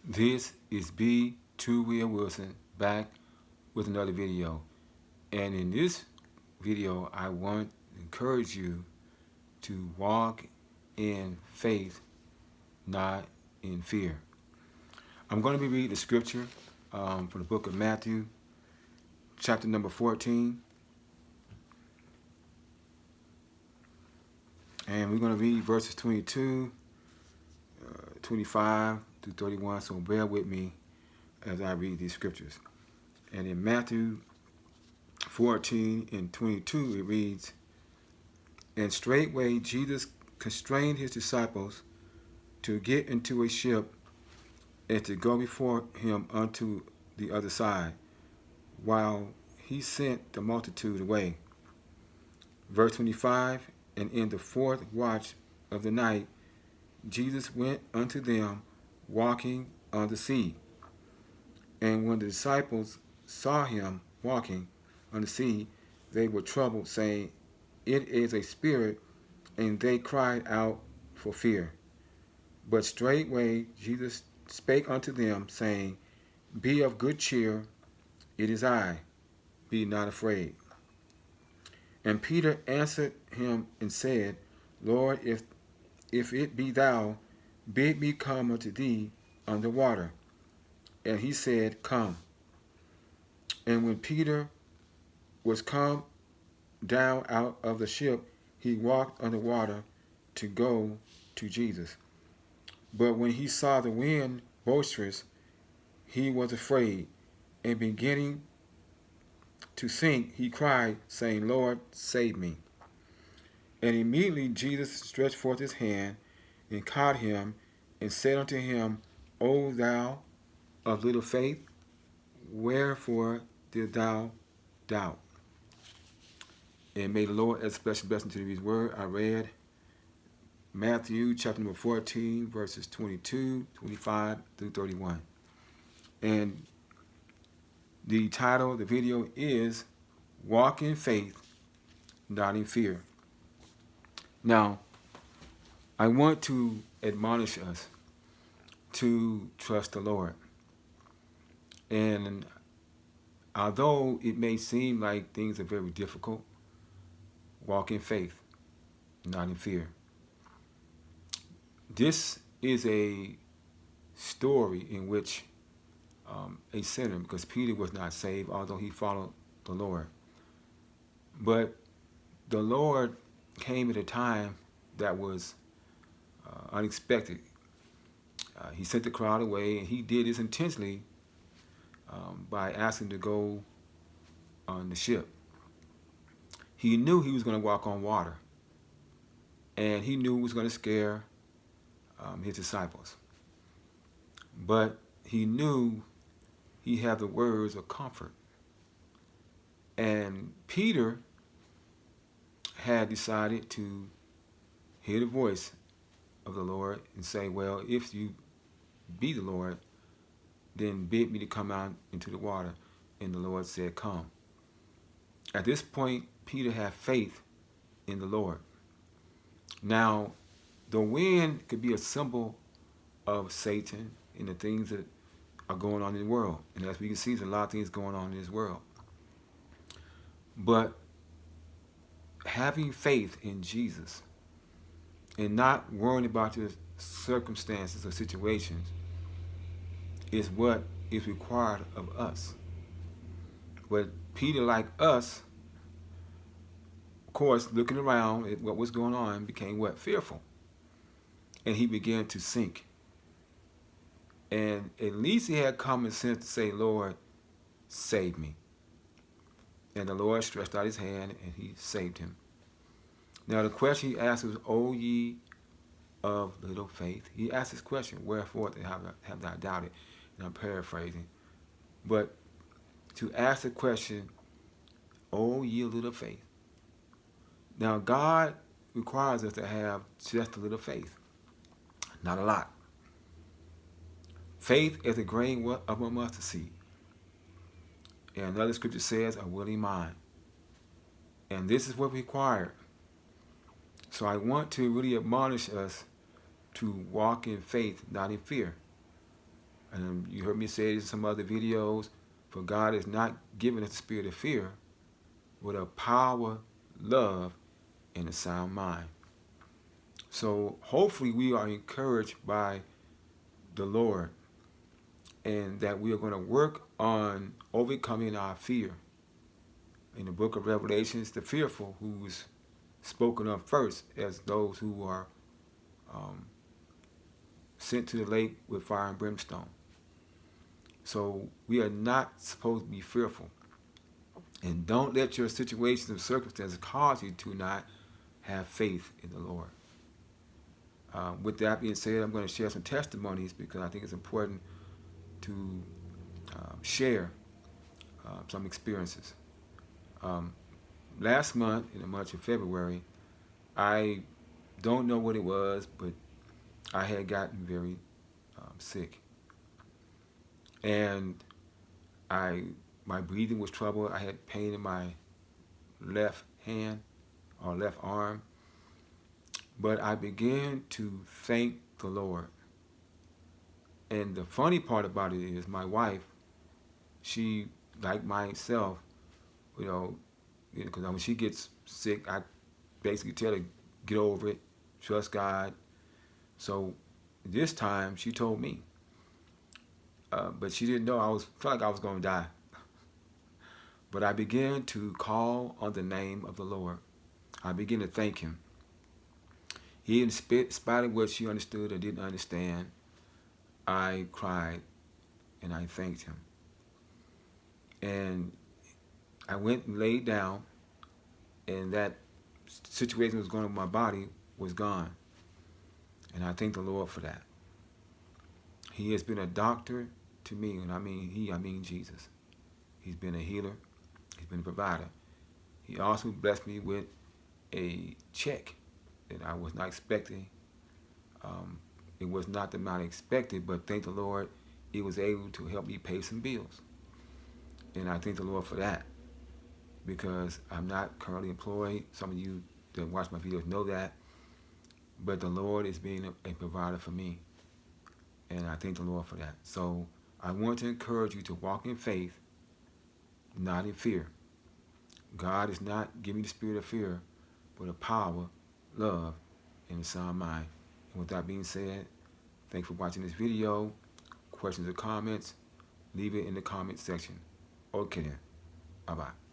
This is B. Two Will Wilson back with another video. And in this video, I want to encourage you to walk in faith, not in fear. I'm going to be reading the scripture from the book of Matthew, chapter number 14. And we're going to read verses 22, 25 through 31. So bear with me as I read these scriptures. And in Matthew 14 and 22, it reads, "And straightway Jesus constrained his disciples to get into a ship and to go before him unto the other side, while he sent the multitude away." Verse 25, "And in the fourth watch of the night, Jesus went unto them walking on the sea. And when the disciples saw him walking on the sea, they were troubled, saying, It is a spirit, and they cried out for fear. But straightway Jesus spake unto them, saying, Be of good cheer, it is I, be not afraid. And Peter answered him and said, Lord, if it be thou, bid me come unto thee on the water. And he said, Come. And when Peter was come down out of the ship, he walked on the water to go to Jesus. But when he saw the wind boisterous, he was afraid, and beginning to sink, he cried, saying, Lord, save me. And immediately Jesus stretched forth his hand and caught him, and said unto him, O thou of little faith, wherefore didst thou doubt? And may the Lord add special blessing to these words. I read Matthew chapter number 14, verses 22, 25 through 31. And the title of the video is Walk in Faith, Not in Fear. Now, I want to admonish us to trust the Lord. And although it may seem like things are very difficult, walk in faith, not in fear. This is a story in which a sinner, because Peter was not saved, although he followed the Lord. But the Lord came at a time that was unexpected. He sent the crowd away, and he did this intentionally by asking to go on the ship. He knew he was going to walk on water, and he knew it was going to scare his disciples. But he knew he had the words of comfort. And Peter had decided to hear the voice of the Lord and say, well, if you be the Lord, then bid me to come out into the water. And the Lord said, come. At this point, Peter had faith in the Lord. Now, the wind could be a symbol of Satan and the things that are going on in the world. And as we can see, there's a lot of things going on in this world. But having faith in Jesus and not worrying about the circumstances or situations is what is required of us. But Peter, like us, of course, looking around at what was going on, became what? Fearful. And he began to sink. And at least he had common sense to say, Lord, save me. And the Lord stretched out his hand and he saved him. Now the question he asked was, O ye of little faith. He asked this question, wherefore have thou doubted? And I'm paraphrasing. But to ask the question, O ye of little faith. Now God requires us to have just a little faith. Not a lot. Faith is a grain of a mustard seed. And another scripture says, a willing mind. And this is what required. So I want to really admonish us to walk in faith, not in fear. And you heard me say this in some other videos, for God is not giving us the spirit of fear, but of power, love, and a sound mind. So hopefully we are encouraged by the Lord, and that we are going to work on overcoming our fear. In the book of Revelations, the fearful, who's spoken of first as those who are sent to the lake with fire and brimstone. So we are not supposed to be fearful. And don't let your situations and circumstances cause you to not have faith in the Lord. With that being said, I'm going to share some testimonies because I think it's important to share some experiences. Last month, in the month of February, I don't know what it was, but I had gotten very sick. And my breathing was troubled. I had pain in my left hand or left arm. But I began to thank the Lord. And the funny part about it is my wife, she, like myself, because when she gets sick, I basically tell her, get over it, trust God. So this time she told me, but she didn't know felt like I was going to die. But I began to call on the name of the Lord. I began to thank Him. In spite of what she understood or didn't understand, I cried and I thanked Him. And I went and laid down, and that situation that was going on with my body was gone. And I thank the Lord for that. He has been a doctor to me, and I mean Jesus. He's been a healer. He's been a provider. He also blessed me with a check that I was not expecting. It was not the amount I expected, but thank the Lord, it was able to help me pay some bills. And I thank the Lord for that, because I'm not currently employed. Some of you that watch my videos know that. But the Lord is being a provider for me. And I thank the Lord for that. So I want to encourage you to walk in faith, not in fear. God is not giving the spirit of fear, but of power, love, and a sound mind. And with that being said, thanks for watching this video. Questions or comments, leave it in the comment section. Okay then. Bye-bye.